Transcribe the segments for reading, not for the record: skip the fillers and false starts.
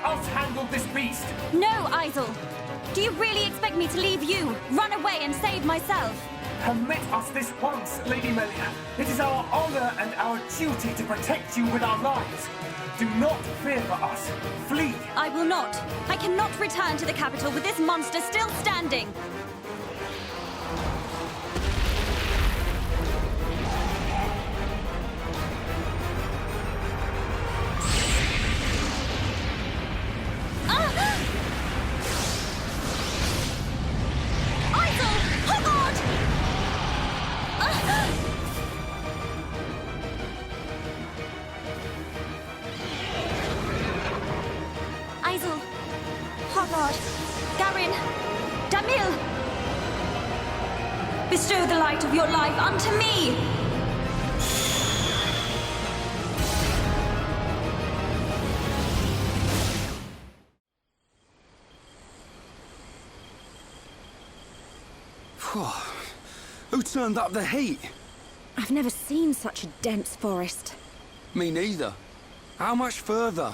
Let us handle this beast! No, Isel! Do you really expect me to leave you, run away and save myself? Permit us this once, Lady Melia. It is our honor and our duty to protect you with our lives. Do not fear for us. Flee. I will not. I cannot return to the capital with this monster still standing. Bestow the light of your life unto me! Who turned up the heat? I've never seen such a dense forest. Me neither. How much further?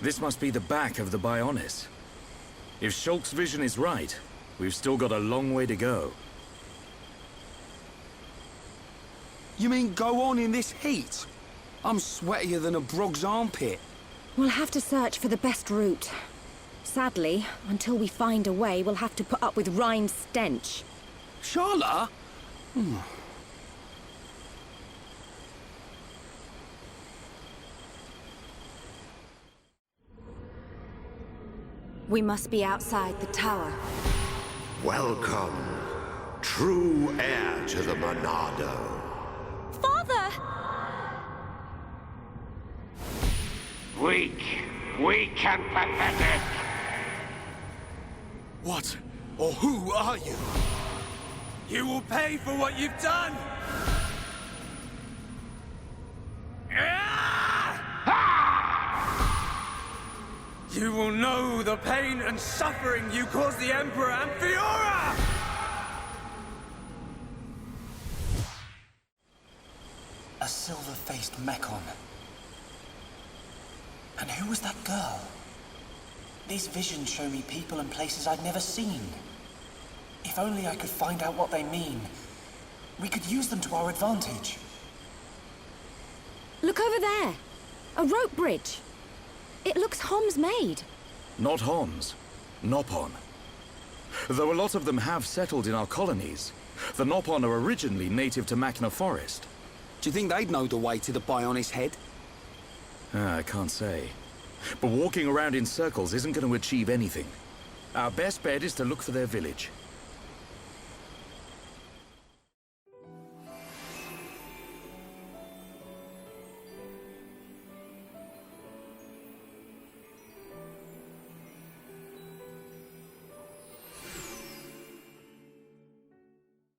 This must be the back of the Bionis. If Shulk's vision is right, we've still got a long way to go. You mean go on in this heat? I'm sweatier than a brog's armpit. We'll have to search for the best route. Sadly, until we find a way, we'll have to put up with Rhine's stench. Charlotte? We must be outside the tower. Welcome, true heir to the Monado. Father! Weak and pathetic. What or who are you? You will pay for what you've done! You will know the pain and suffering you caused the Emperor and Fiora! A silver-faced Mechon. And who was that girl? These visions show me people and places I've never seen. If only I could find out what they mean. We could use them to our advantage. Look over there! A rope bridge. It looks Homs-made. Not Homs. Nopon. Though a lot of them have settled in our colonies, the Nopon are originally native to Machna Forest. Do you think they'd know the way to the Bionis head? I can't say. But walking around in circles isn't going to achieve anything. Our best bet is to look for their village.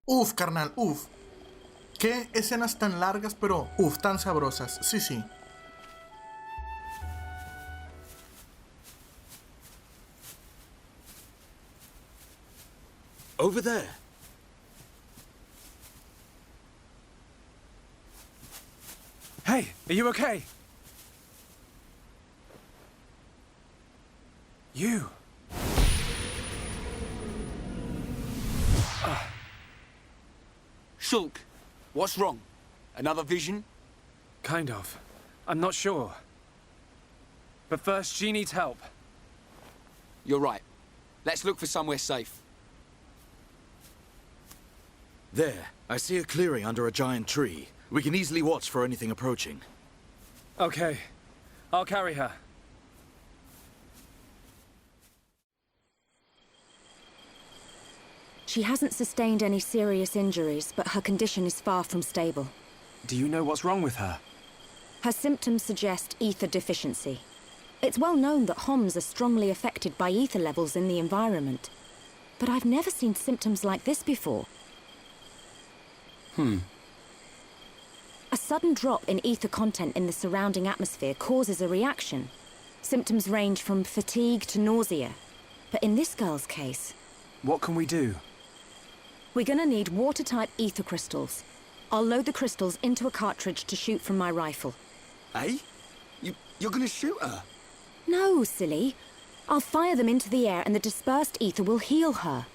Uf, carnal, uf. Qué escenas tan largas, pero uf, tan sabrosas. Sí, sí. Over there. Hey, are you okay? You. Shulk, what's wrong? Another vision? Kind of. I'm not sure. But first, she needs help. You're right. Let's look for somewhere safe. There. I see a clearing under a giant tree. We can easily watch for anything approaching. Okay. I'll carry her. She hasn't sustained any serious injuries, but her condition is far from stable. Do you know what's wrong with her? Her symptoms suggest ether deficiency. It's well known that Homs are strongly affected by ether levels in the environment. But I've never seen symptoms like this before. A sudden drop in ether content in the surrounding atmosphere causes a reaction. Symptoms range from fatigue to nausea. But in this girl's case... What can we do? We're gonna need water-type ether crystals. I'll load the crystals into a cartridge to shoot from my rifle. Eh? You're gonna shoot her? No, silly. I'll fire them into the air and the dispersed ether will heal her.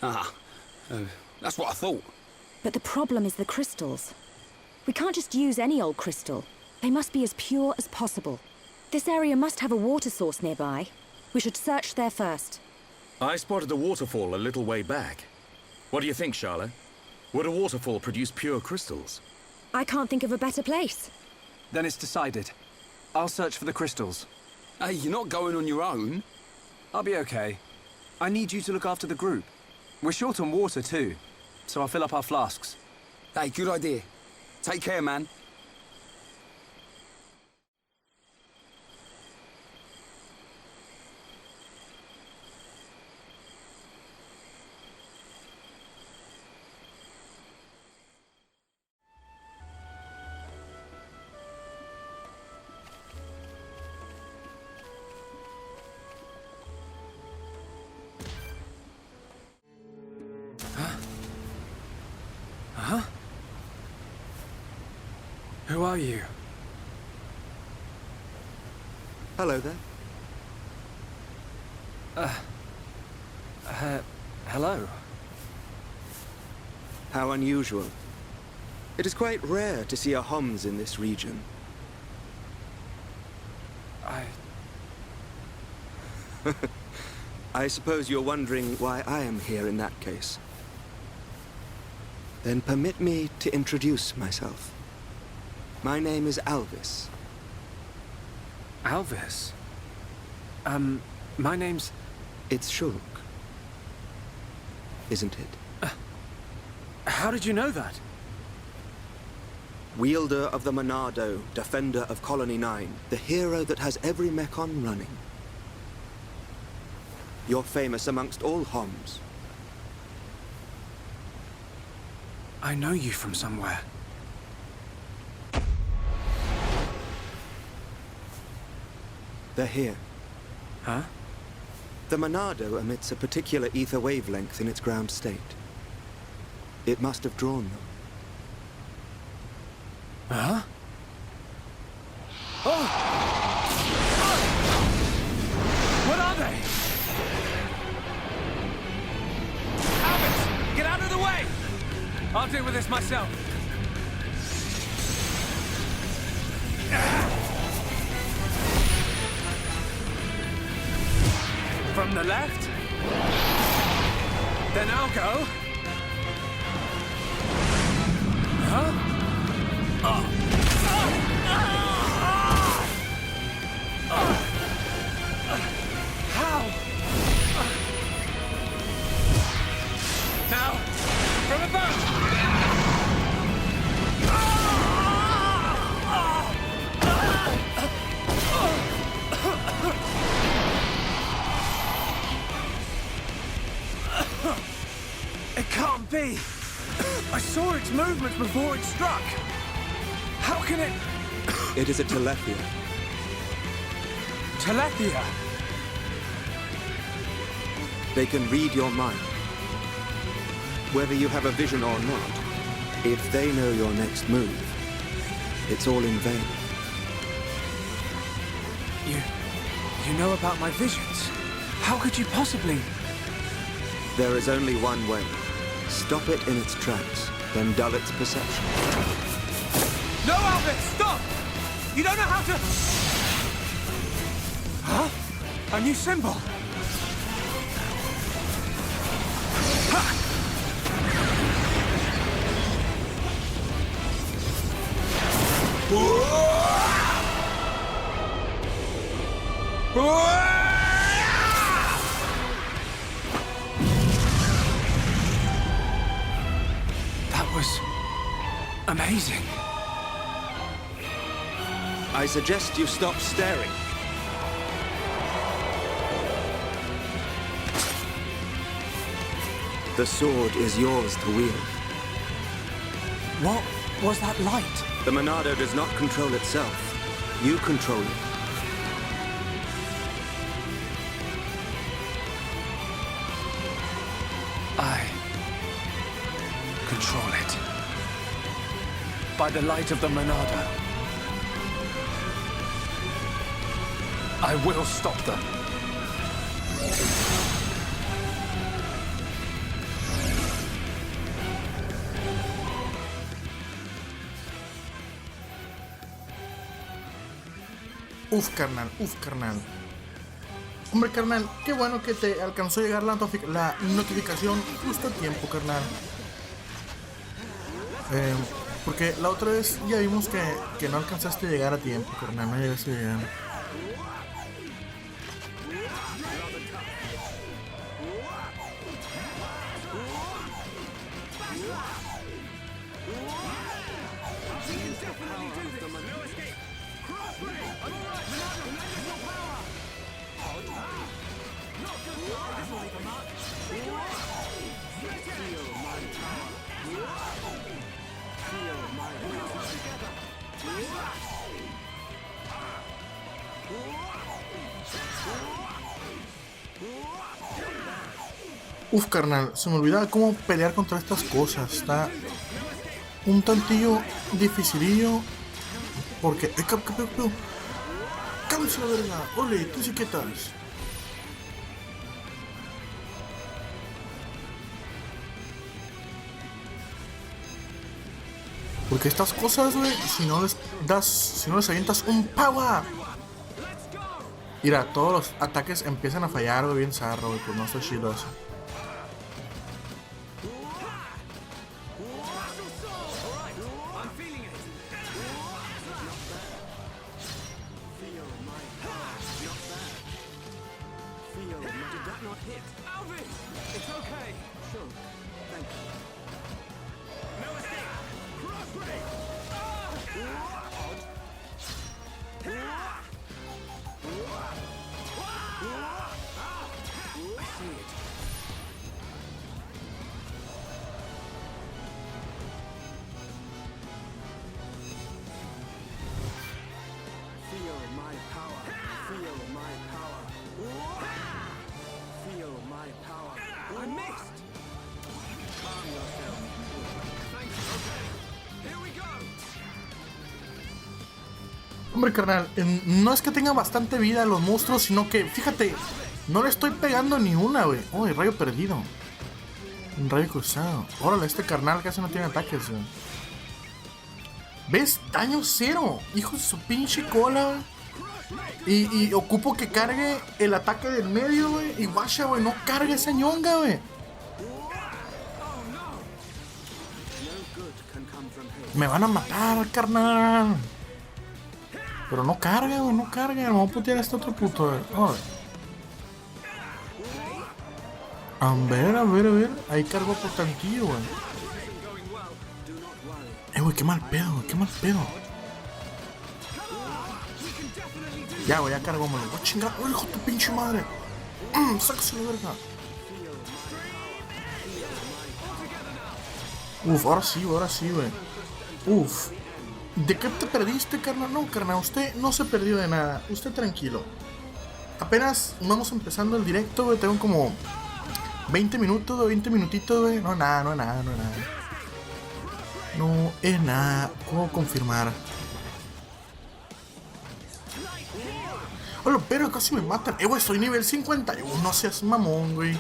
That's what I thought. But the problem is the crystals. We can't just use any old crystal. They must be as pure as possible. This area must have a water source nearby. We should search there first. I spotted a waterfall a little way back. What do you think, Charlotte? Would a waterfall produce pure crystals? I can't think of a better place. Then it's decided. I'll search for the crystals. Hey, you're not going on your own. I'll be okay. I need you to look after the group. We're short on water too, so I'll fill up our flasks. Hey, good idea. Take care, man. Who are you? Hello there. Hello. How unusual. It is quite rare to see a Homs in this region. I suppose you're wondering why I am here in that case. Then permit me to introduce myself. My name is Alvis. Alvis? My name's... It's Shulk. Isn't it? How did you know that? Wielder of the Monado, defender of Colony 9, the hero that has every Mechon running. You're famous amongst all Homs. I know you from somewhere. They're here. Huh? The Monado emits a particular ether wavelength in its ground state. It must have drawn them. Huh? Oh! What are they? Albert! Get out of the way! I'll deal with this myself. From the left? Then I'll go. Huh? How? Now, from above! It can't be! I saw its movements before it struck! How can it... It is a Telethia. Telethia? They can read your mind. Whether you have a vision or not, if they know your next move, it's all in vain. You know about my visions? How could you possibly... There is only one way. Stop it in its tracks, then dull its perception. No, Albert! Stop! You don't know how to... Huh? A new symbol? Ha! That was... amazing. I suggest you stop staring. The sword is yours to wield. What was that light? The Monado does not control itself. You control it. I control it. By the light of the Monado. I will stop them. Uf, carnal, uf, carnal. Hombre, carnal, qué bueno que te alcanzó a llegar la notificación justo a tiempo, carnal. Porque la otra vez ya vimos que no alcanzaste a llegar a tiempo, carnal. No llegaste a llegar. Uf, carnal, se me olvidaba cómo pelear contra estas cosas. Está un tantillo dificilillo. Porque... ¡Cálmese la verga! ¡Ole! ¿Tú sí qué tal? Porque estas cosas, güey, si no les avientas un power. Mira, todos los ataques empiezan a fallar, güey, bien zarro, güey, pues no está chido eso. Hombre, carnal, no es que tenga bastante vida los monstruos, sino que, fíjate, no le estoy pegando ni una, güey. Oh, el rayo perdido. Un rayo cruzado. Órale, este carnal casi no tiene ataques, güey. ¿Ves? Daño cero. Hijo de su pinche cola, güey. Y ocupo que cargue el ataque del medio, güey. Y guacha, güey, no cargue esa ñonga, güey. Me van a matar, carnal. Pero no carga, güey, no carga. Me voy a putear a este otro puto, güey. A ver. Ahí cargo por tantillo, güey. Güey, qué mal pedo, güey, qué mal pedo. Ya, güey, ya cargo, me lo voy a chingar. ¡Oh, hijo de tu pinche madre! ¡Sácase la verga! Uf, ahora sí, güey. Uf. ¿De qué te perdiste, carnal? No, carnal, usted no se perdió de nada. Usted tranquilo. Apenas vamos empezando el directo, güey. Tengo como 20 minutos, 20 minutitos, güey. No, nada. No es nada. ¿Cómo confirmar? Hola, pero casi me matan. Güey, soy nivel 51. No seas mamón, güey.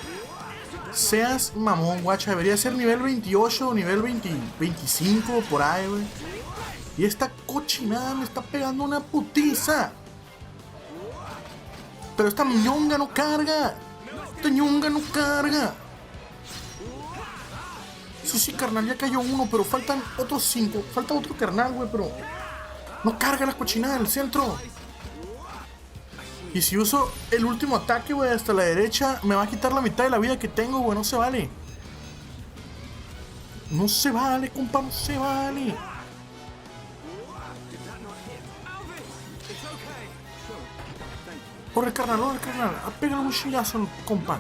Seas mamón, guacha. Debería ser nivel 28 o nivel 25 por ahí, güey. Y esta cochinada me está pegando una putiza. Pero esta ñonga no carga. Sí, carnal, ya cayó uno, pero faltan otros 5. Falta otro carnal, güey, pero no carga la cochinada del centro. Y si uso el último ataque, güey, hasta la derecha, me va a quitar la mitad de la vida que tengo, güey. No se vale. No se vale, compa, no se vale. Corre, carnal. Pégale un chillazo, compa.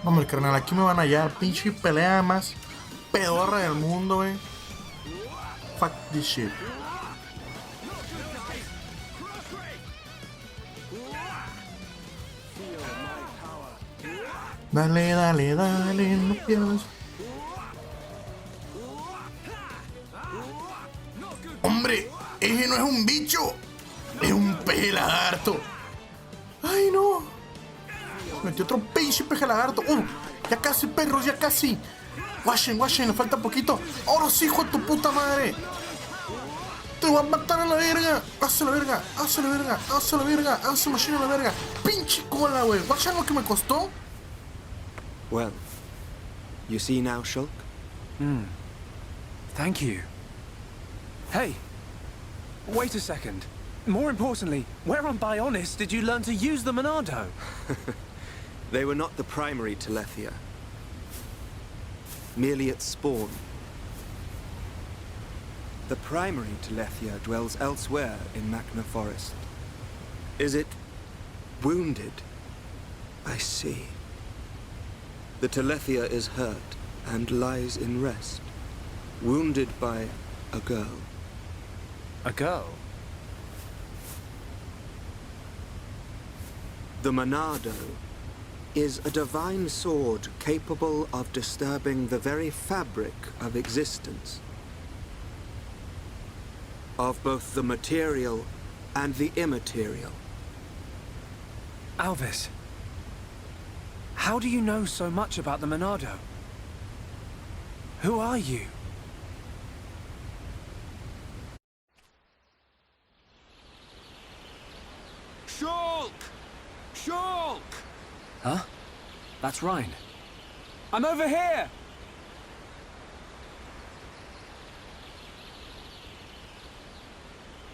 Hombre, carnal, aquí me van a hallar. Pinche pelea más pedorra del mundo, güey. Fuck this shit. Dale, dale, dale, no pierdas. ¡Hombre! ¡Ese no es un bicho! ¡Es un peje lagarto! ¡Ay, no! Metí otro pinche peje lagarto. Ya casi, perros, ya casi. Guachen, nos falta poquito. ¡Ahora sí, hijo de tu puta madre! ¡Te voy a matar a la verga! ¡Hace la verga! ¡Hace la verga! ¡Hace la verga! ¡Hace machine a la verga! ¡Pinche cola, güey! ¿Guachan lo que me costó? Well, you see now, Shulk? Thank you. Hey, wait a second. More importantly, where on Bionis did you learn to use the Monado? They were not the primary Telethia. Merely its spawn. The primary Telethia dwells elsewhere in Machna Forest. Is it Wounded? I see. The Telethia is hurt and lies in rest. Wounded by a girl. A girl? The Monado is a divine sword capable of disturbing the very fabric of existence. Of both the material and the immaterial. Alvis, how do you know so much about the Monado? Who are you? Shulk! Shulk! Huh? That's Ryan. I'm over here!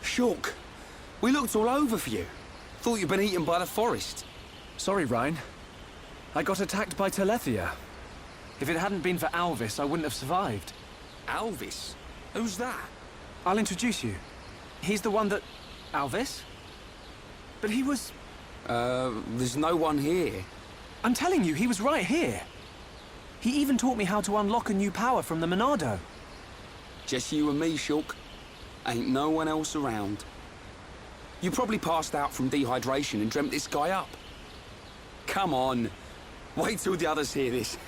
Shulk, we looked all over for you. Thought you'd been eaten by the forest. Sorry, Ryan. I got attacked by Telethia. If it hadn't been for Alvis, I wouldn't have survived. Alvis? Who's that? I'll introduce you. He's the one that... Alvis? But he was... There's no one here. I'm telling you, he was right here. He even taught me how to unlock a new power from the Monado. Just you and me, Shulk. Ain't no one else around. You probably passed out from dehydration and dreamt this guy up. Come on. Wait till the others hear this.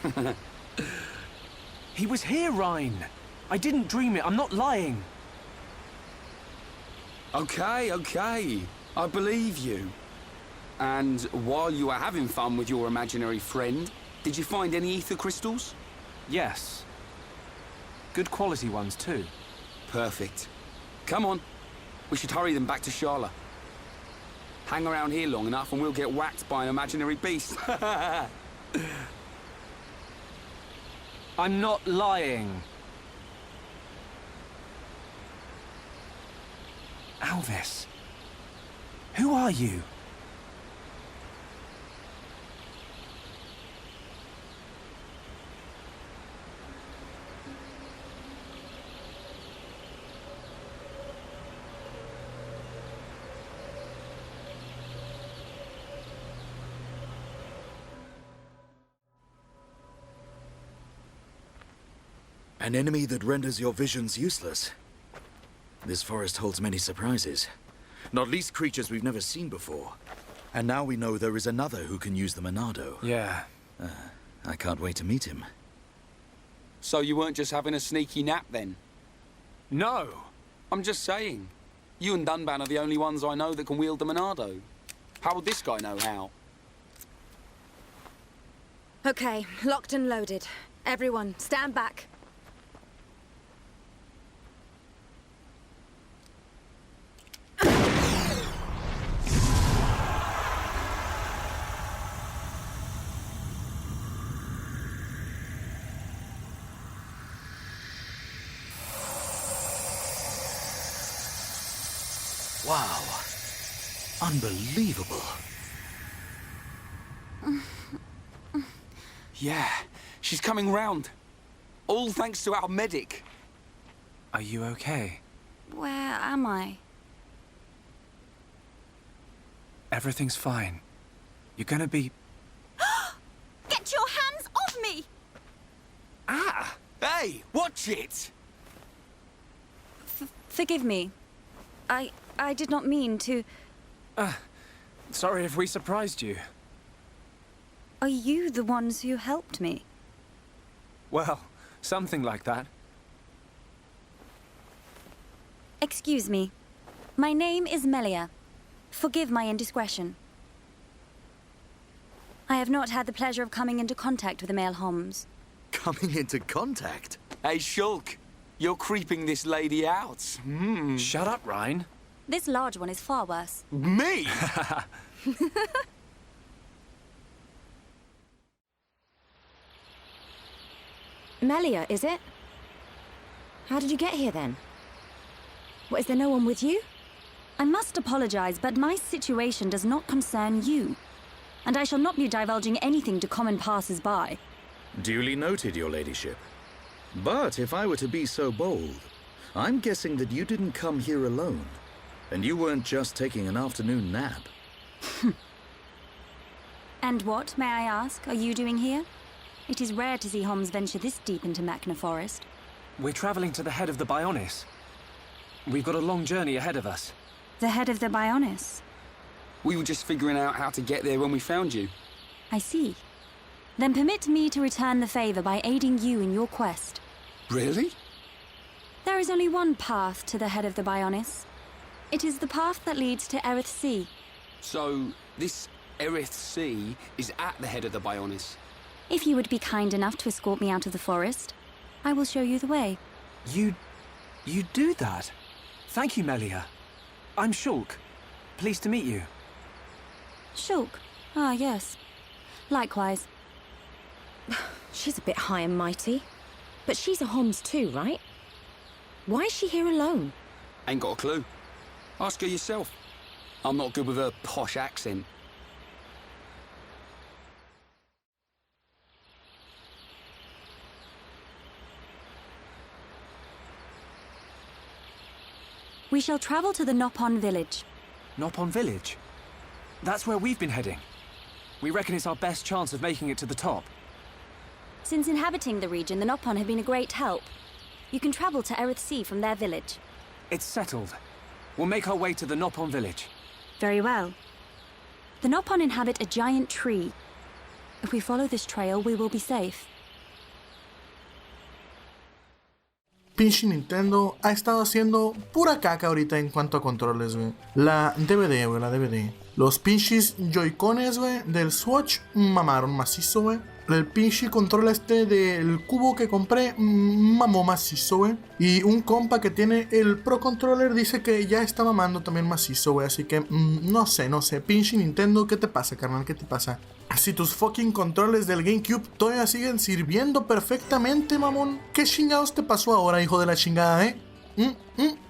He was here, Ryan. I didn't dream it. I'm not lying. Okay. I believe you. And while you were having fun with your imaginary friend, did you find any ether crystals? Yes. Good quality ones, too. Perfect. Come on. We should hurry them back to Sharla. Hang around here long enough and we'll get whacked by an imaginary beast. I'm not lying. Alvis, who are you? An enemy that renders your visions useless. This forest holds many surprises. Not least creatures we've never seen before. And now we know there is another who can use the Monado. Yeah. I can't wait to meet him. So you weren't just having a sneaky nap then? No. I'm just saying. You and Dunban are the only ones I know that can wield the Monado. How would this guy know how? Okay, locked and loaded. Everyone, stand back. Wow. Unbelievable. Yeah, she's coming round. All thanks to our medic. Are you okay? Where am I? Everything's fine. You're gonna be... Get your hands off me! Ah! Hey, watch it! Forgive me. I did not mean to... Sorry if we surprised you. Are you the ones who helped me? Well, something like that. Excuse me. My name is Melia. Forgive my indiscretion. I have not had the pleasure of coming into contact with the male Homs. Coming into contact? Hey, Shulk, you're creeping this lady out. Shut up, Ryan. This large one is far worse. Me? Melia, is it? How did you get here then? What, is there no one with you? I must apologize, but my situation does not concern you. And I shall not be divulging anything to common passers-by. Duly noted, your ladyship. But if I were to be so bold, I'm guessing that you didn't come here alone. And you weren't just taking an afternoon nap. And what, may I ask, are you doing here? It is rare to see Homs venture this deep into Machna Forest. We're traveling to the head of the Bionis. We've got a long journey ahead of us. The head of the Bionis? We were just figuring out how to get there when we found you. I see. Then permit me to return the favor by aiding you in your quest. Really? There is only one path to the head of the Bionis. It is the path that leads to Erith Sea. So, this Erith Sea is at the head of the Bionis. If you would be kind enough to escort me out of the forest, I will show you the way. You do that? Thank you, Melia. I'm Shulk. Pleased to meet you. Shulk? Ah, yes. Likewise. She's a bit high and mighty. But she's a Homs too, right? Why is she here alone? Ain't got a clue. Ask her yourself. I'm not good with her posh accent. We shall travel to the Nopon village. Nopon village? That's where we've been heading. We reckon it's our best chance of making it to the top. Since inhabiting the region, the Nopon have been a great help. You can travel to Erith Sea from their village. It's settled. We'll make our way to the Nopon village. Very well. The Nopon inhabit a giant tree. If we follow this trail, we will be safe. Pinche Nintendo ha estado haciendo pura caca ahorita en cuanto a controles, güey. La DVD, güey, la DVD. Los pinches Joy-Cones, güey, del Swatch mamaron macizo, güey. El pinche control este del cubo que compré mamó macizo, güey. Y un compa que tiene el Pro Controller dice que ya está mamando también macizo, güey. Así que no sé. Pinche Nintendo, ¿qué te pasa, carnal? ¿Qué te pasa? Si tus fucking controles del GameCube todavía siguen sirviendo perfectamente, mamón. ¿Qué chingados te pasó ahora, hijo de la chingada,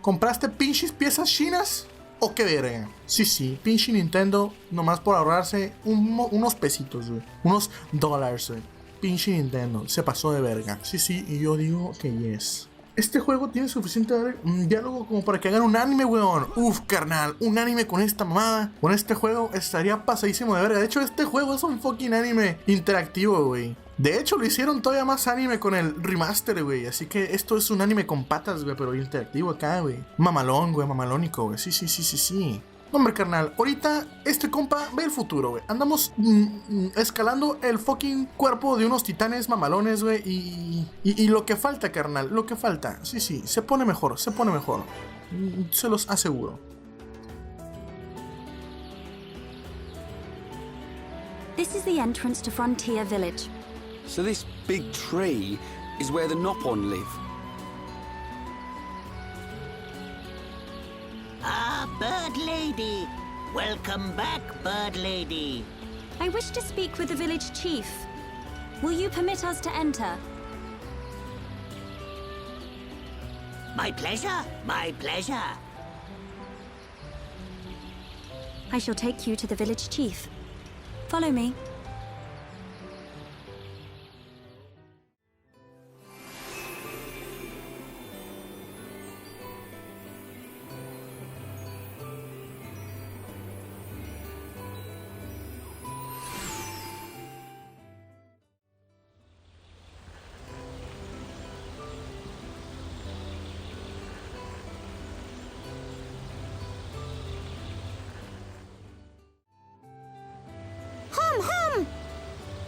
¿Compraste pinches piezas chinas? ¿O qué verga? Sí, pinche Nintendo, nomás por ahorrarse unos pesitos, güey. Unos dólares, güey. Pinche Nintendo, se pasó de verga. Sí, y yo digo que yes. Este juego tiene suficiente diálogo como para que hagan un anime, weón. Uf, carnal, un anime con esta mamada. Con este juego estaría pasadísimo de verga. De hecho, este juego es un fucking anime interactivo, güey. De hecho, lo hicieron todavía más anime con el remaster, güey. Así que esto es un anime con patas, güey, pero interactivo acá, güey. Mamalón, güey, mamalónico, güey. Sí. Hombre, carnal, ahorita este compa ve el futuro, güey. Andamos escalando el fucking cuerpo de unos titanes mamalones, güey. Y lo que falta, carnal, lo que falta. Sí, se pone mejor. Se los aseguro. This is the entrance to Frontier Village. So this big tree is where the Nopon live. Ah, Bird Lady. Welcome back, Bird Lady. I wish to speak with the village chief. Will you permit us to enter? My pleasure, my pleasure. I shall take you to the village chief. Follow me.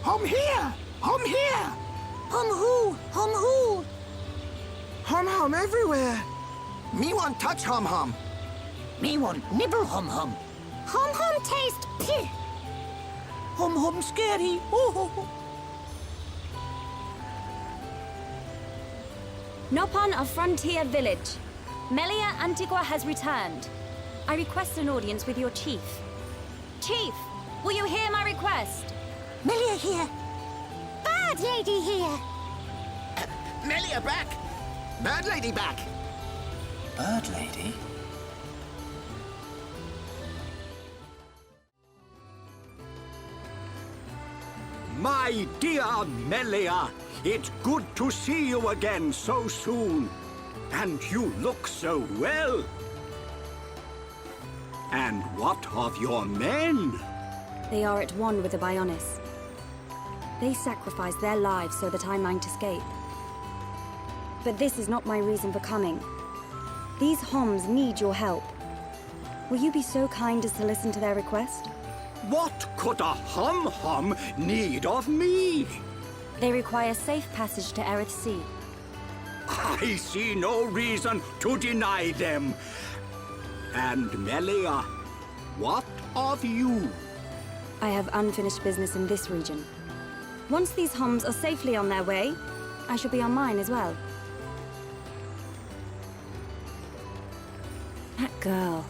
Hum here! Hum here! Hum who? Hum who? Hum everywhere. Me want touch hum. Me want nibble hum. Hum taste pih. Hum scary. Oh. Nopon of Frontier Village. Melia Antigua has returned. I request an audience with your chief. Chief, will you hear my request? Melia here. Bird lady here. Melia back. Bird lady back. Bird lady? My dear Melia, it's good to see you again so soon. And you look so well. And what of your men? They are at one with the Bionis. They sacrificed their lives so that I might escape. But this is not my reason for coming. These Homs need your help. Will you be so kind as to listen to their request? What could a hum need of me? They require safe passage to Erith Sea. I see no reason to deny them. And Melia, what of you? I have unfinished business in this region. Once these Homs are safely on their way, I shall be on mine as well. That girl.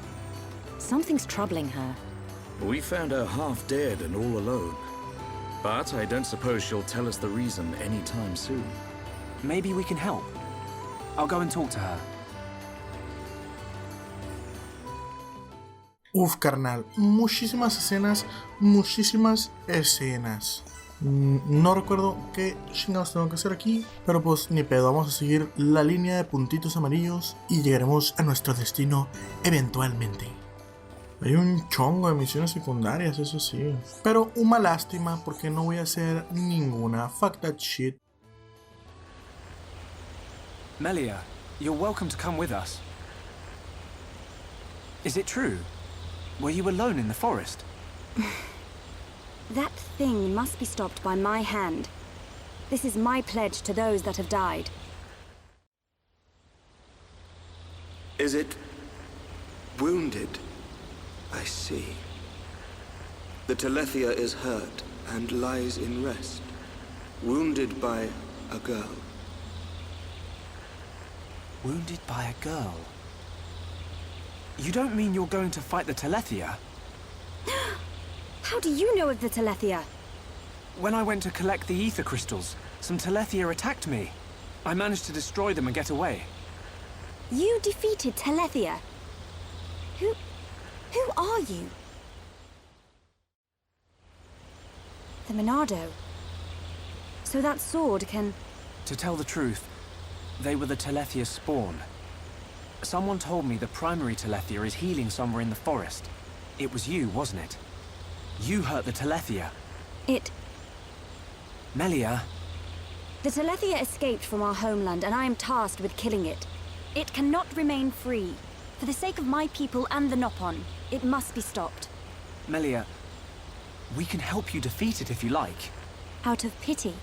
Something's troubling her. We found her half dead and all alone. But I don't suppose she'll tell us the reason anytime soon. Maybe we can help. I'll go and talk to her. Uf, carnal. Muchísimas escenas. No recuerdo qué chingados tengo que hacer aquí, pero pues ni pedo, vamos a seguir la línea de puntitos amarillos y llegaremos a nuestro destino eventualmente. Hay un chongo de misiones secundarias, eso sí. Pero una lástima porque no voy a hacer ninguna. Fuck that shit. Melia, you're welcome to come with us. Is it true? Were you alone in the forest? That thing must be stopped by my hand. This is my pledge to those that have died. Is it wounded? I see. The Telethia is hurt and lies in rest, wounded by a girl. Wounded by a girl? You don't mean you're going to fight the Telethia? How do you know of the Telethia? When I went to collect the ether crystals, some Telethia attacked me. I managed to destroy them and get away. You defeated Telethia? Who are you? The Monado. So that sword can... To tell the truth, they were the Telethia spawn. Someone told me the primary Telethia is healing somewhere in the forest. It was you, wasn't it? You hurt the Telethia. Melia. The Telethia escaped from our homeland, and I am tasked with killing it. It cannot remain free. For the sake of my people and the Nopon, it must be stopped. Melia, we can help you defeat it if you like. Out of pity?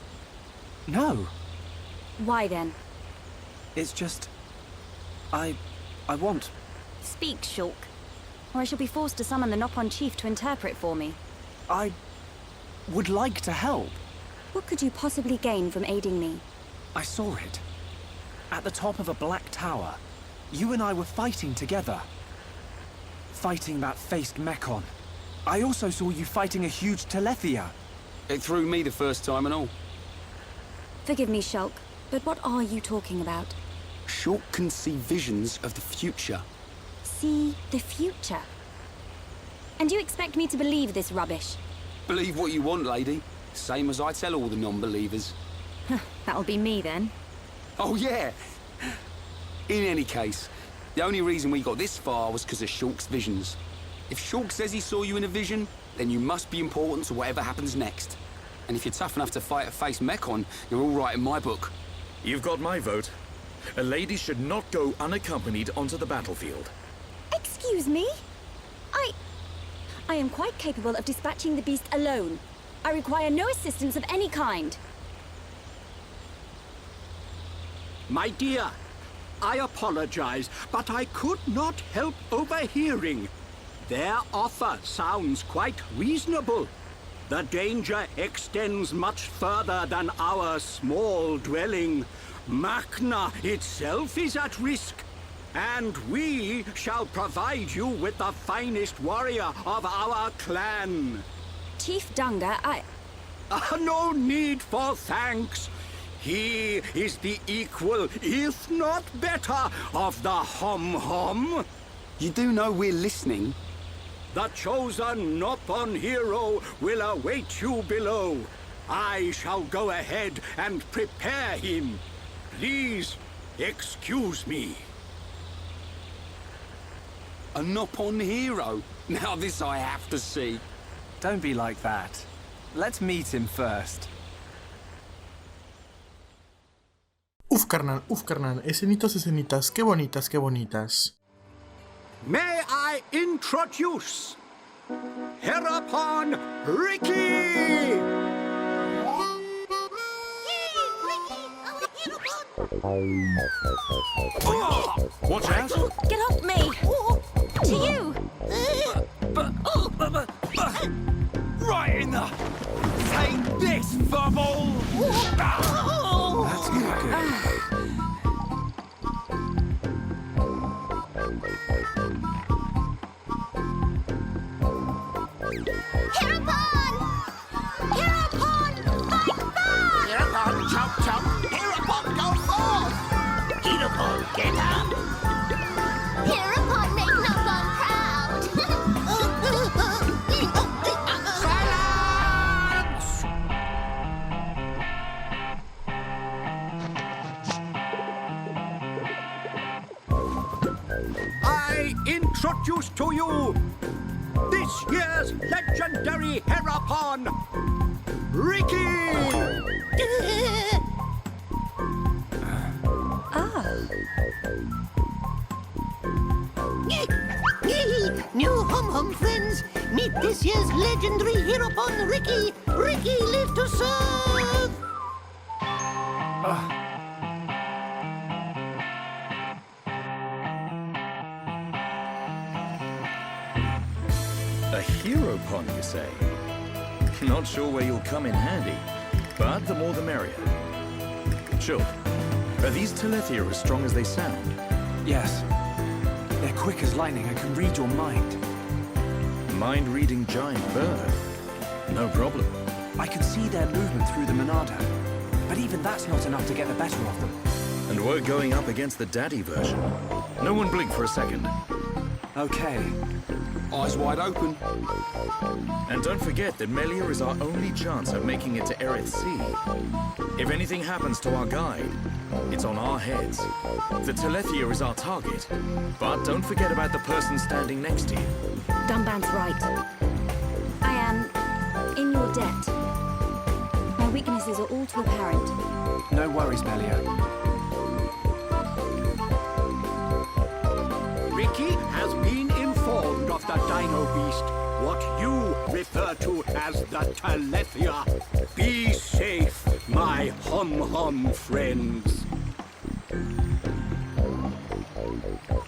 No. Why then? It's just... I want... Speak, Shulk, or I shall be forced to summon the Nopon chief to interpret for me. I would like to help. What could you possibly gain from aiding me? I saw it. At the top of a black tower. You and I were fighting together. Fighting that faced Mekon. I also saw you fighting a huge Telethia. It threw me the first time and all. Forgive me, Shulk, but what are you talking about? Shulk can see visions of the future. See the future? And you expect me to believe this rubbish? Believe what you want, lady. Same as I tell all the non-believers. That'll be me then. Oh, yeah. In any case, the only reason we got this far was because of Shulk's visions. If Shulk says he saw you in a vision, then you must be important to whatever happens next. And if you're tough enough to fight a face Mekon, you're all right in my book. You've got my vote. A lady should not go unaccompanied onto the battlefield. Excuse me? I am quite capable of dispatching the beast alone. I require no assistance of any kind. My dear, I apologize, but I could not help overhearing. Their offer sounds quite reasonable. The danger extends much further than our small dwelling. Magna itself is at risk, and we shall provide you with the finest warrior of our clan. Chief Dunga, No need for thanks. He is the equal, if not better, of the Hom-Hom. You do know we're listening? The chosen Nopon hero will await you below. I shall go ahead and prepare him. Please, excuse me. A Nopon hero? Now this I have to see. Don't be like that. Let's meet him first. Uf, carnal, escenitas, qué bonitas, qué bonitas. May I introduce Hereupon Riki! Watch out! get off me! To you! Right in the... Take this, bubble! That's not good. Hereupon! Hereupon! Fight back! Hereupon, chomp chomp. Hereupon, go forth. Hereupon, get up. Hereupon, make Nopon proud! Silence! I introduce to you this year's legendary Hereupon, Riki! New Hom-Hom friends, meet this year's legendary Hereupon, Riki. Riki live to serve. A hero pond, you say? Not sure where you'll come in handy, but the more the merrier. Sure. Are these Telethia as strong as they sound? Yes. They're quick as lightning and can read your mind. Mind-reading giant bird? No problem. I can see their movement through the Monado, but even that's not enough to get the better of them. And we're going up against the daddy version. No one blink for a second. Okay. Eyes wide open. And don't forget that Melia is our only chance of making it to Erith Sea. If anything happens to our guide, it's on our heads. The Telethia is our target. But don't forget about the person standing next to you. Dunban's right. I am in your debt. My weaknesses are all too apparent. No worries, Melia. Riki has been informed of the Dino Beast, what you refer to as the Telethia. Be safe, my Hom-Hom friends.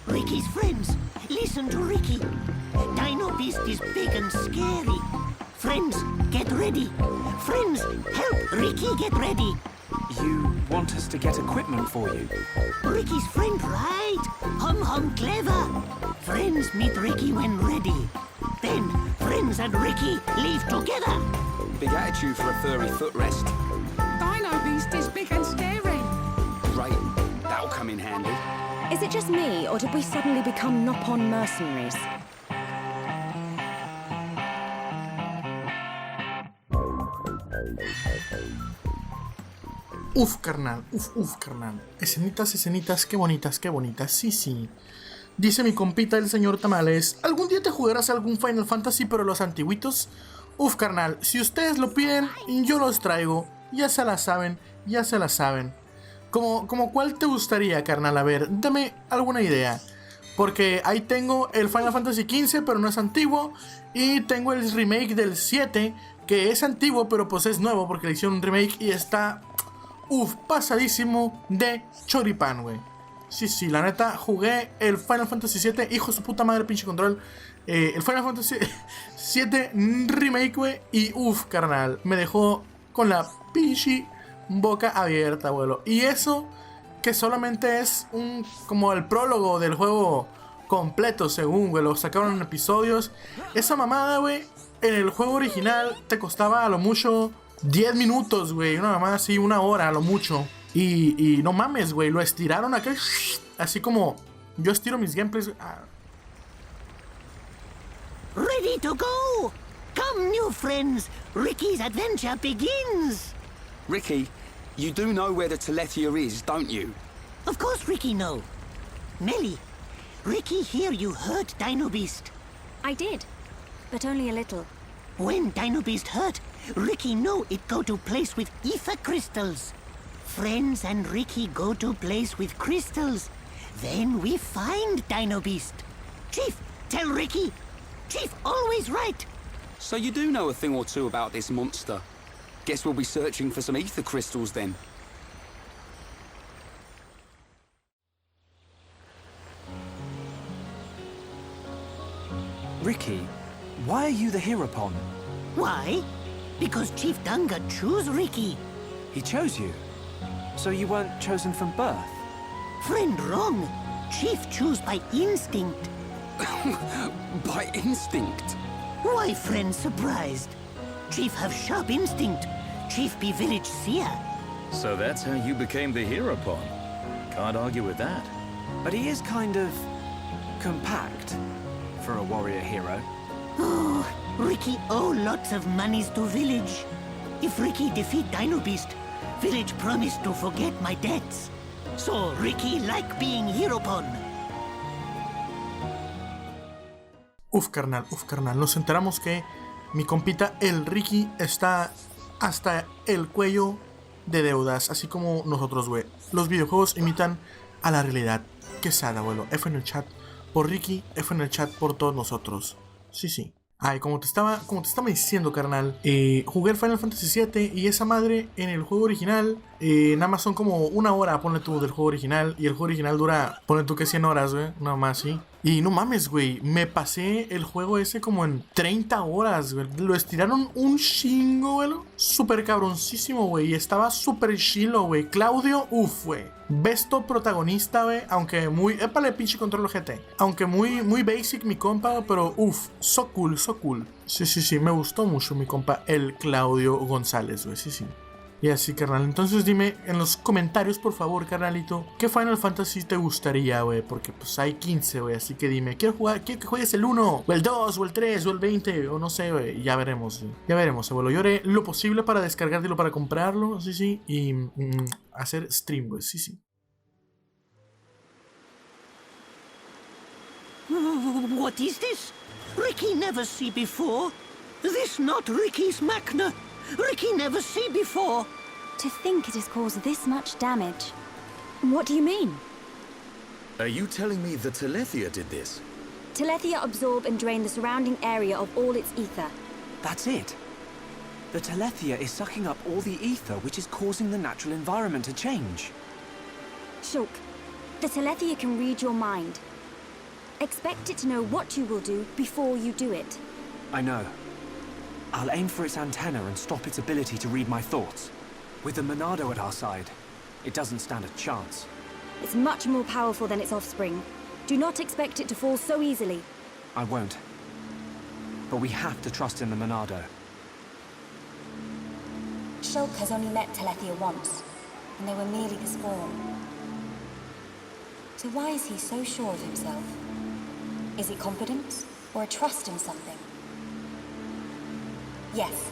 Riki's friends, listen to Riki. Dino Beast is big and scary. Friends, get ready. Friends, help Riki get ready. You want us to get equipment for you? Riki's friend, right? Hom-Hom clever. Friends meet Riki when ready. Then, friends and Riki leave together. Big attitude for a furry footrest. Dino Beast is big and scary. Great. That'll come in handy. Is it just me, or did we suddenly become Nopon mercenaries? Uf, carnal, uf, carnal. Escenitas, qué bonitas, sí, sí. Dice mi compita el señor Tamales, ¿algún día te jugarás algún Final Fantasy pero los antiguitos? Uf, carnal, si ustedes lo piden, yo los traigo. Ya se la saben. Como ¿cuál te gustaría, carnal? A ver, dame alguna idea. Porque ahí tengo el Final Fantasy XV, pero no es antiguo. Y tengo el remake del 7, que es antiguo, pero pues es nuevo porque le hicieron un remake y está, pasadísimo de choripán, güey. Sí, la neta, jugué el Final Fantasy VII, hijo de su puta madre, pinche control. El Final Fantasy VII Remake, güey, y carnal, me dejó con la pinche boca abierta, abuelo. Y eso que solamente es como el prólogo del juego completo, según, güey, lo sacaron en episodios. Esa mamada, güey, en el juego original te costaba a lo mucho 10 minutos, güey, una mamada así, 1 hora a lo mucho. Y no mames, güey, lo estiraron acá, así como yo estiro mis gameplays. Ready to go! Come, new friends! Ricky's adventure begins! Riki, you do know where the Telethia is, don't you? Of course Ricky know. Melia, Riki hear you hurt Dino Beast. I did, but only a little. When Dino Beast hurt, Riki know it go to place with ether crystals. Friends and Riki go to place with crystals. Then we find Dino Beast. Chief, tell Riki. Chief always right. So you do know a thing or two about this monster. Guess we'll be searching for some ether crystals then. Riki, why are you the hero pawn? Why? Because Chief Dunga choose Riki. He chose you? So you weren't chosen from birth? Friend wrong. Chief choose by instinct. By instinct? Why friend surprised? Chief have sharp instinct. Chief be village seer. So that's how you became the hero pawn. Can't argue with that. But he is kind of compact for a warrior hero. Oh, Riki owe lots of monies to village. If Riki defeat Dino Beast, village promised to forget my debts. So Riki like being hero pawn. Carnal, nos enteramos que mi compita el Riki está hasta el cuello de deudas, así como nosotros, güey. Los videojuegos imitan a la realidad. Qué sad, abuelo. F en el chat por Riki, F en el chat por todos nosotros. Sí. Ay, como te estaba diciendo, carnal, jugué el Final Fantasy VII y esa madre en el juego original, nada más son como 1 hora, ponle tú, del juego original. Y el juego original dura, ponle tú que 100 horas, güey, nada más, sí. Y no mames, güey, me pasé el juego ese como en 30 horas, güey. Lo estiraron un chingo, güey. Súper cabroncísimo, güey. Y estaba súper chilo, güey. Claudio, güey. Besto protagonista, güey. Aunque muy... Épale, pinche control GT. Aunque muy basic mi compa, pero so cool. Sí. Me gustó mucho mi compa, el Claudio González, güey. Sí. Y así, carnal. Entonces dime en los comentarios, por favor, carnalito, ¿qué Final Fantasy te gustaría, güey? Porque pues hay 15, güey. Así que dime, quiero que juegues el 1, o el 2, o el 3, o el 20, o no sé, güey. Ya veremos, güey. Ya veremos, abuelo. Yo haré lo posible para descargártelo, para comprarlo, sí. Y hacer stream, güey. Sí. What is this? Riki never see before. This not Riki's Machna. Riki never see before. To think it has caused this much damage. What do you mean? Are you telling me the Telethia did this? Telethia absorb and drain the surrounding area of all its ether. That's it. The Telethia is sucking up all the ether, which is causing the natural environment to change. Shulk, the Telethia can read your mind. Expect it to know what you will do before you do it. I know. I'll aim for its antenna and stop its ability to read my thoughts. With the Monado at our side, it doesn't stand a chance. It's much more powerful than its offspring. Do not expect it to fall so easily. I won't. But we have to trust in the Monado. Shulk has only met Telethia once, and they were merely the spawn. So why is he so sure of himself? Is it confidence, or a trust in something? Yes,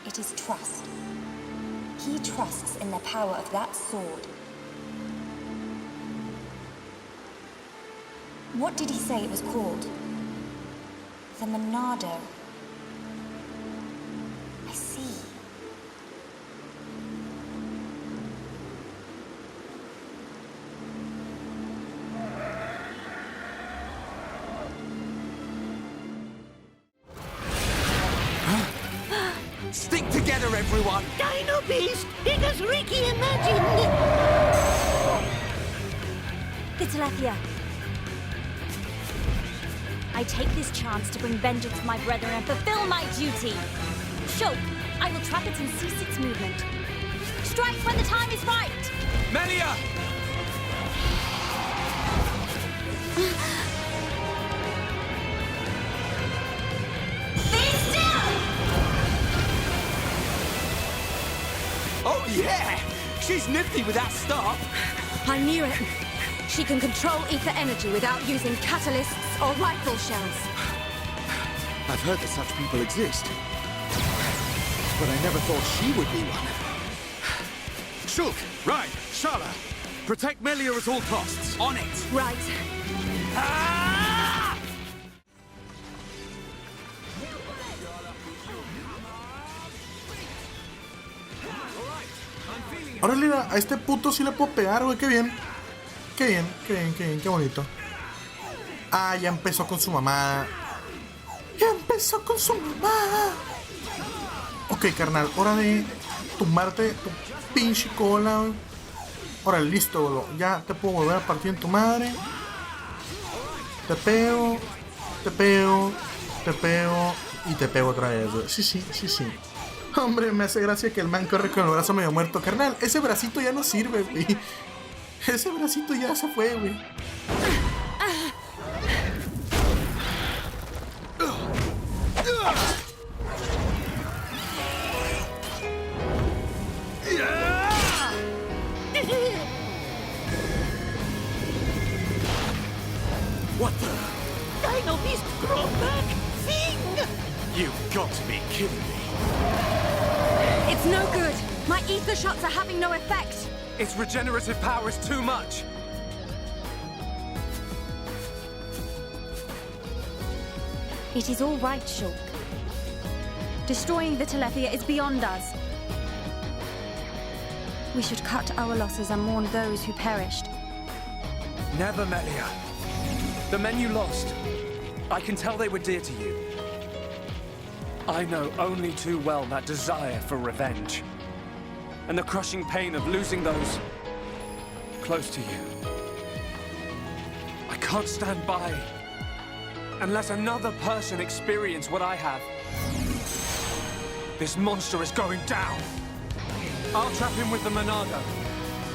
it is trust. He trusts in the power of that sword. What did he say it was called? The Monado. I see. Stick together, everyone! Dino Beast, big as Riki imagined! The Telethia. I take this chance to bring vengeance to my brethren and fulfill my duty. Shulk, I will trap it and cease its movement. Strike when the time is right! Melia! Be still! Oh, yeah! She's nifty with that stop. I knew it. She can control ether energy without using catalysts or rifle shells. I've heard that such people exist. But I never thought she would be one. Shulk, right, Shala. Protect Melia at all costs. On it! Right. Ah! Órale, a este puto sí le puedo pegar, güey. Qué bien. Qué bien, qué bien, qué bien, qué bonito. Ah, ya empezó con su mamá. Ya empezó con su mamá. Ok, carnal, hora de tumbarte tu pinche cola, güey. Órale, listo, güey. Ya te puedo volver a partir en tu madre. Te pego, te pego, te pego y te pego otra vez, güey. Sí, sí, sí, sí. Hombre, me hace gracia que el man corre con el brazo medio muerto. Carnal, ese bracito ya no sirve, güey. Ese bracito ya se fue, güey. What the? Dino Beast, grow back! Thing! You've got to be kidding me. It's no good. My ether shots are having no effect. Its regenerative power is too much. It is all right, Shulk. Destroying the Telethia is beyond us. We should cut our losses and mourn those who perished. Never, Melia. The men you lost, I can tell they were dear to you. I know only too well that desire for revenge. And the crushing pain of losing those close to you. I can't stand by and let another person experience what I have. This monster is going down. I'll trap him with the Monado.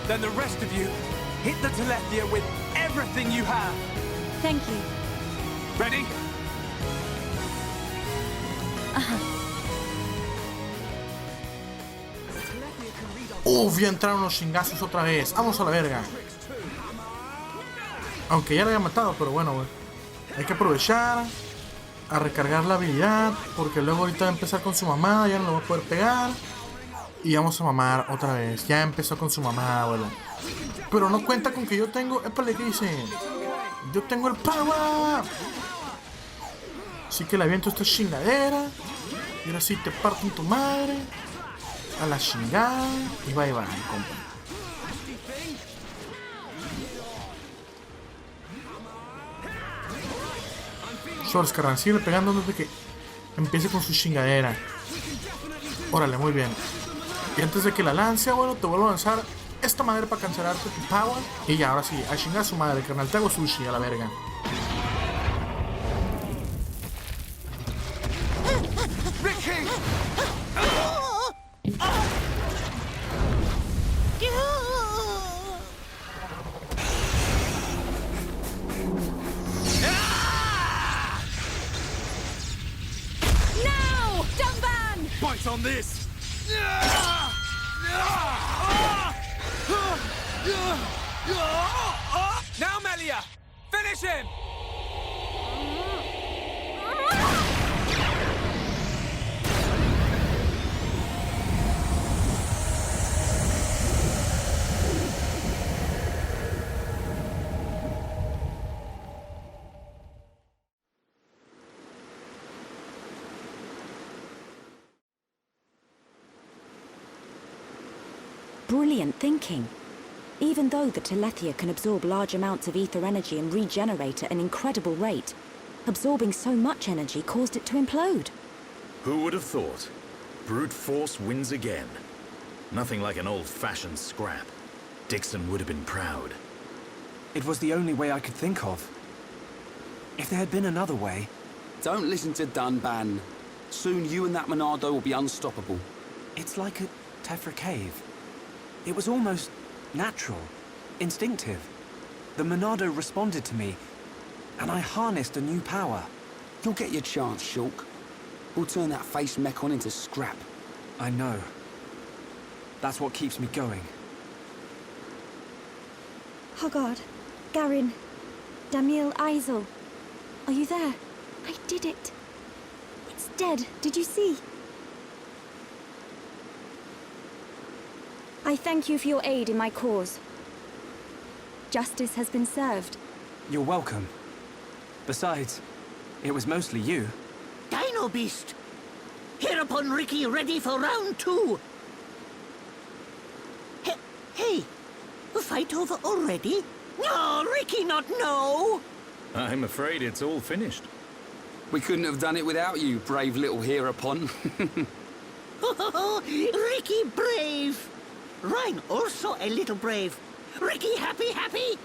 Then the rest of you, hit the Telethia with everything you have. Thank you. Ready? Ya entraron los chingazos otra vez. Vamos a la verga. Aunque ya lo había matado, pero bueno, güey. Hay que aprovechar a recargar la habilidad, porque luego ahorita va a empezar con su mamá, ya no lo va a poder pegar. Y vamos a mamar otra vez. Ya empezó con su mamá, güey. Pero no cuenta con que yo tengo... Épale, ¿qué dice? Yo tengo el power. Así que le aviento esta chingadera. Y ahora sí te parto en tu madre. A la chingada. Y bye bye, compa. Shorts, carnal, sigue pegando antes de que empiece con su chingadera. Órale, muy bien. Y antes de que la lance, bueno, te vuelvo a lanzar esta madre para cancelarte tu power. Y ya, ahora sí, a chingar a su madre, carnal. Te hago sushi a la verga. Riki! Now! Dumban! Bite on this! Now, Melia! Finish him! Brilliant thinking. Even though the Telethia can absorb large amounts of ether energy and regenerate at an incredible rate, absorbing so much energy caused it to implode. Who would have thought? Brute force wins again. Nothing like an old-fashioned scrap. Dixon would have been proud. It was the only way I could think of. If there had been another way... Don't listen to Dunban. Soon you and that Monado will be unstoppable. It's like a Tefra cave. It was almost natural, instinctive. The Monado responded to me, and I harnessed a new power. You'll get your chance, Shulk. We'll turn that face Mekon into scrap. I know. That's what keeps me going. Hogard, Garin, Damiel Isel. Are you there? I did it. It's dead. Did you see? I thank you for your aid in my cause. Justice has been served. You're welcome. Besides, it was mostly you. Dino Beast! Hereupon Riki ready for round 2. Hey, the fight over already? No, Riki not no! I'm afraid it's all finished. We couldn't have done it without you, brave little Hereupon. Riki brave! Rhine also a little brave. Riki happy, happy?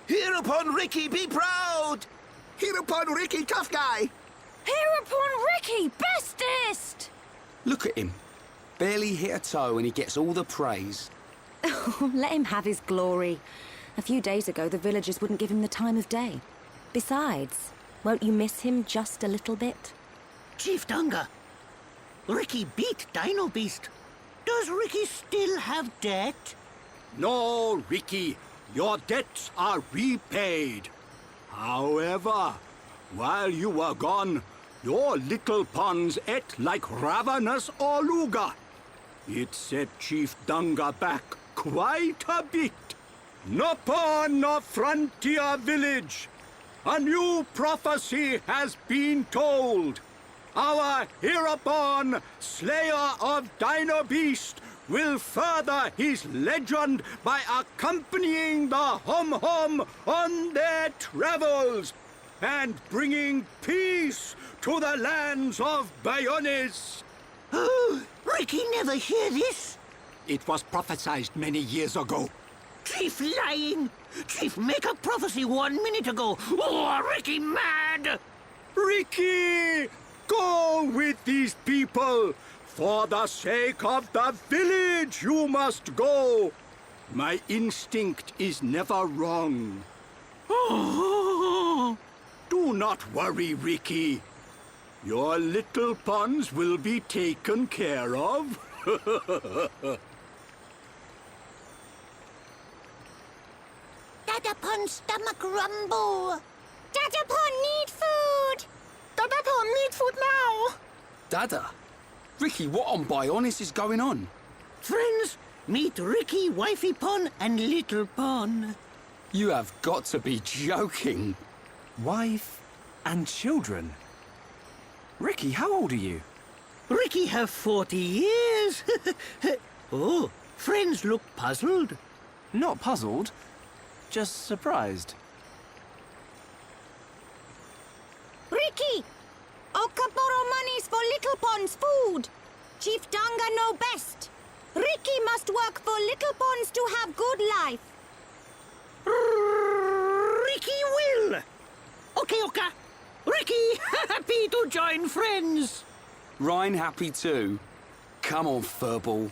Hereupon Riki be proud! Hereupon Riki tough guy! Hereupon Riki bestest! Look at him. Barely hit a toe and he gets all the praise. Let him have his glory. A few days ago, the villagers wouldn't give him the time of day. Besides, won't you miss him just a little bit? Chief Dunga, Riki beat Dino Beast. Does Riki still have debt? No, Riki. Your debts are repaid. However, while you were gone, your little pawns ate like ravenous Oluga. It set Chief Dunga back quite a bit. Upon a frontier village, a new prophecy has been told. Our Hereupon, slayer of Dino Beast, will further his legend by accompanying the Hom-Hom on their travels and bringing peace to the lands of Bayonis. Oh, Riki never hear this? It was prophesied many years ago. Chief lying! Chief make a prophecy 1 minute ago! Oh, Riki mad! Riki, go with these people! For the sake of the village, you must go. My instinct is never wrong. Do not worry, Riki. Your little pawns will be taken care of. Dadapon stomach rumble. Dadapon need food. Dadapon need food now. Dada? Riki, what on Bayonis is going on? Friends, meet Riki, Wifey Pon, and Little Pon. You have got to be joking. Wife and children? Riki, how old are you? Riki have 40 years. Oh, friends look puzzled. Not puzzled, just surprised. Riki! Oka borrow monies for Little Pon's food. Chief Danga know best. Riki must work for Little Pons to have good life. Riki will. Okay, Oka. Riki happy to join friends. Rhine happy too. Come on, Furball.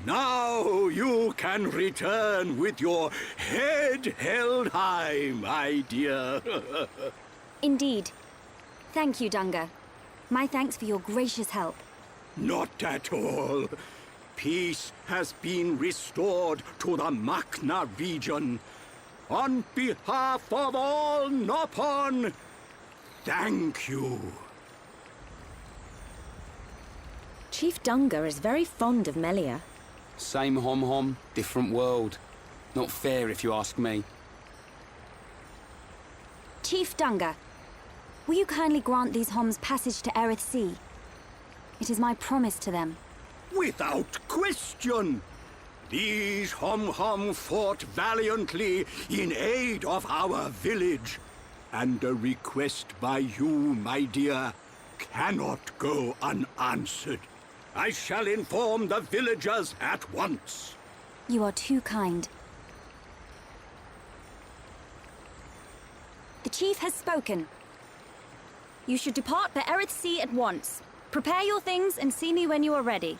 Now you can return with your head held high, my dear. Indeed. Thank you, Dunga. My thanks for your gracious help. Not at all. Peace has been restored to the Makna region. On behalf of all Nopon, thank you. Chief Dunga is very fond of Melia. Same Hom-Hom, different world. Not fair if you ask me. Chief Dunga, will you kindly grant these Homs passage to Erith Sea? It is my promise to them. Without question. These Hom fought valiantly in aid of our village. And a request by you, my dear, cannot go unanswered. I shall inform the villagers at once. You are too kind. The chief has spoken. You should depart for Erith Sea at once. Prepare your things and see me when you are ready.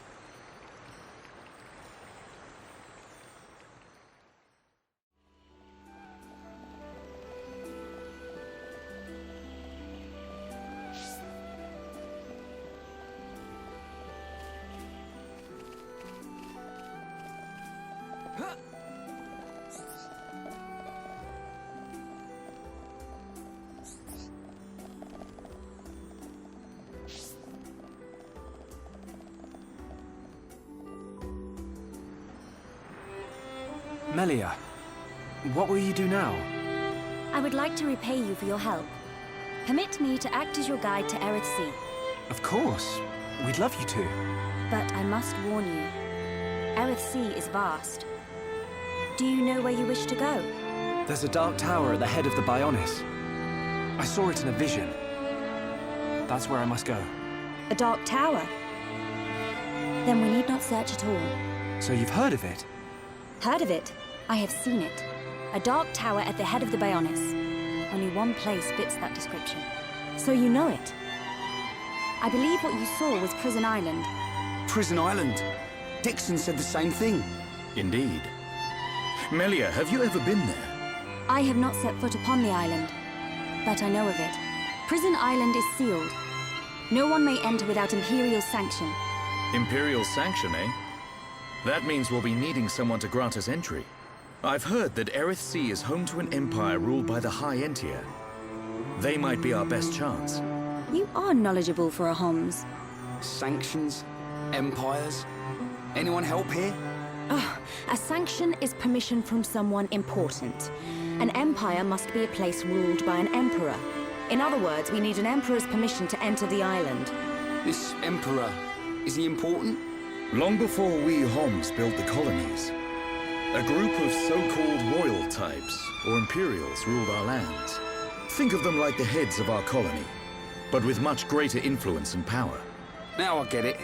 Melia, what will you do now? I would like to repay you for your help. Permit me to act as your guide to Erith Sea. Of course. We'd love you to. But I must warn you. Erith Sea is vast. Do you know where you wish to go? There's a dark tower at the head of the Bionis. I saw it in a vision. That's where I must go. A dark tower? Then we need not search at all. So you've heard of it? Heard of it? I have seen it. A dark tower at the head of the Bionis. Only one place fits that description. So you know it? I believe what you saw was Prison Island. Prison Island? Dixon said the same thing. Indeed. Melia, have you ever been there? I have not set foot upon the island, but I know of it. Prison Island is sealed. No one may enter without Imperial sanction. Imperial sanction, eh? That means we'll be needing someone to grant us entry. I've heard that Erith Sea is home to an empire ruled by the High Entier. They might be our best chance. You are knowledgeable for a Homs. Sanctions? Empires? Anyone help here? Oh, a sanction is permission from someone important. An empire must be a place ruled by an emperor. In other words, we need an emperor's permission to enter the island. This emperor, is he important? Long before we Homs built the colonies, a group of so-called royal types, or imperials, ruled our lands. Think of them like the heads of our colony, but with much greater influence and power. Now I get it.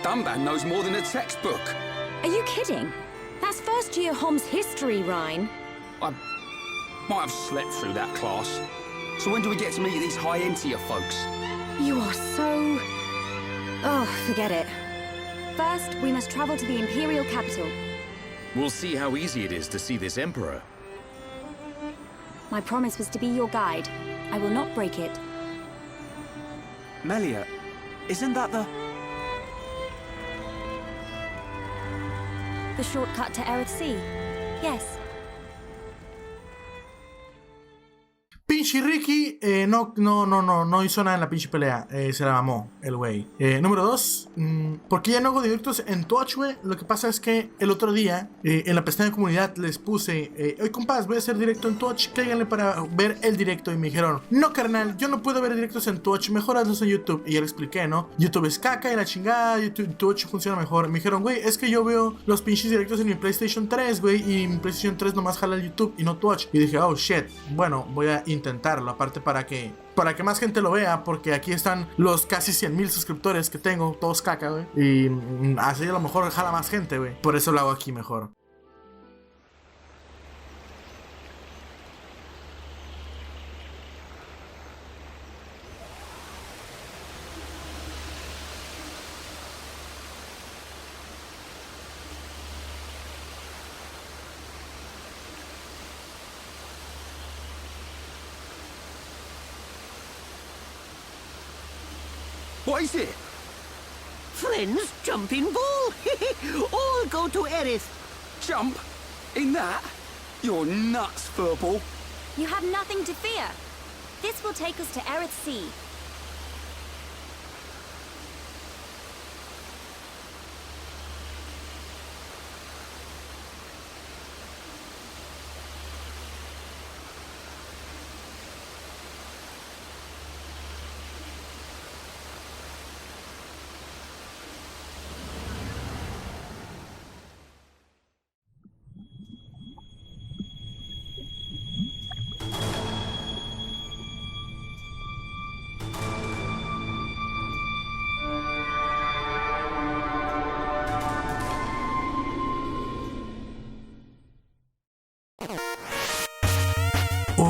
Dunban knows more than a textbook. Are you kidding? That's first-year Homs history, Ryan. I might have slept through that class. So when do we get to meet these High Entier folks? You are so... Oh, forget it. First, we must travel to the Imperial capital. We'll see how easy it is to see this emperor. My promise was to be your guide. I will not break it. Melia, isn't that the... The shortcut to Erith Sea? Yes. Pinche Riki no hizo nada en la pinche pelea. Se la mamó el güey. Número 2. ¿Por qué ya no hago directos en Twitch, güey? Lo que pasa es que el otro día, en la pestaña de comunidad, les puse: oye, compas, voy a hacer directo en Twitch. Cáiganle para ver el directo. Y me dijeron: no, carnal, yo no puedo ver directos en Twitch. Mejor hazlos en YouTube. Y ya le expliqué, ¿no? YouTube es caca y la chingada. Twitch funciona mejor. Me dijeron: güey, es que yo veo los pinches directos en mi PlayStation 3, güey. Y mi PlayStation 3 nomás jala el YouTube y no Twitch. Y dije: oh, shit. Bueno, voy a intentarlo, aparte para que más gente lo vea, porque aquí están los casi 100,000 suscriptores que tengo, todos caca, güey, y así a lo mejor jala más gente, güey, por eso lo hago aquí mejor. What is it? Friends, jumping ball. All go to Erith. Jump? In that? You're nuts, Furball. You have nothing to fear. This will take us to Erith Sea.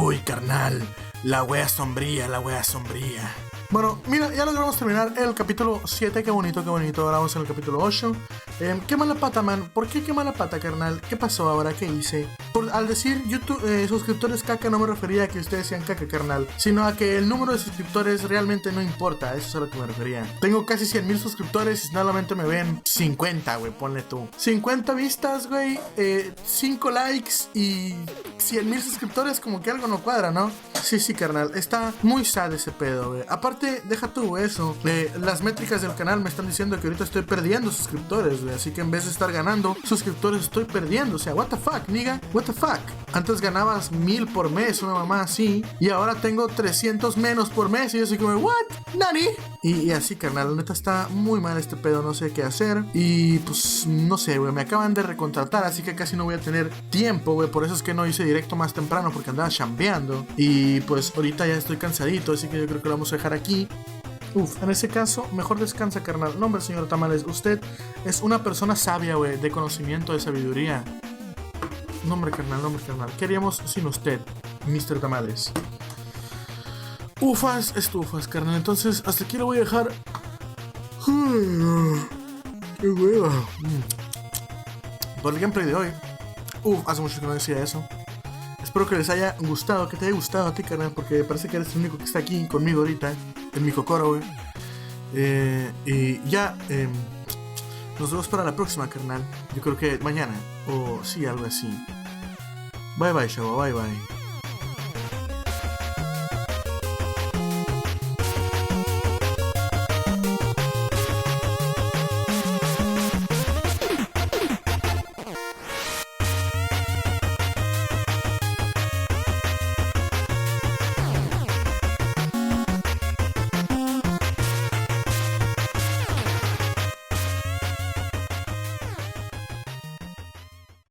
Uy, carnal. La wea sombría, la wea sombría. Bueno, mira, ya logramos terminar el capítulo 7. Qué bonito, qué bonito. Ahora vamos en el capítulo 8. Qué mala pata, man. ¿Por qué qué mala pata, carnal? ¿Qué pasó ahora? ¿Qué hice? Al decir YouTube, suscriptores caca, no me refería a que ustedes sean caca, carnal, sino a que el número de suscriptores realmente no importa. Eso es a lo que me refería. Tengo casi 100,000 suscriptores y solamente me ven 50, güey. Ponle tú. 50 vistas, güey. 5 likes y 100,000 suscriptores. Como que algo no cuadra, ¿no? Sí, carnal. Está muy sad ese pedo, güey. Aparte, deja tú eso. Las métricas del canal me están diciendo que ahorita estoy perdiendo suscriptores, güey. Así que en vez de estar ganando suscriptores, estoy perdiendo. O sea, what the fuck, nigga? What the fuck? Antes ganabas 1,000 por mes, una mamá así. Y ahora tengo 300 menos por mes. Y yo soy como, what? ¿Nani? Y así, carnal. Neta está muy mal este pedo. No sé qué hacer. Y pues, no sé, güey. Me acaban de recontratar. Así que casi no voy a tener tiempo, güey. Por eso es que no hice directo más temprano. Porque andaba chambeando. Y pues ahorita ya estoy cansadito. Así que yo creo que lo vamos a dejar aquí. En ese caso, mejor descansa, carnal. No, hombre, señor Tamales, usted es una persona sabia, güey, de conocimiento, de sabiduría. No, hombre, carnal, ¿qué haríamos sin usted, Mr. Tamales? Ufas, estufas, carnal. Entonces, hasta aquí lo voy a dejar. ¡Qué hueva! Por el gameplay de hoy. Hace mucho que no decía eso. Espero que les haya gustado, que te haya gustado a ti, carnal, porque parece que eres el único que está aquí conmigo ahorita, en mi cocoro, güey. Y ya, nos vemos para la próxima, carnal. Yo creo que mañana, o sí, algo así. Bye, chavo, bye.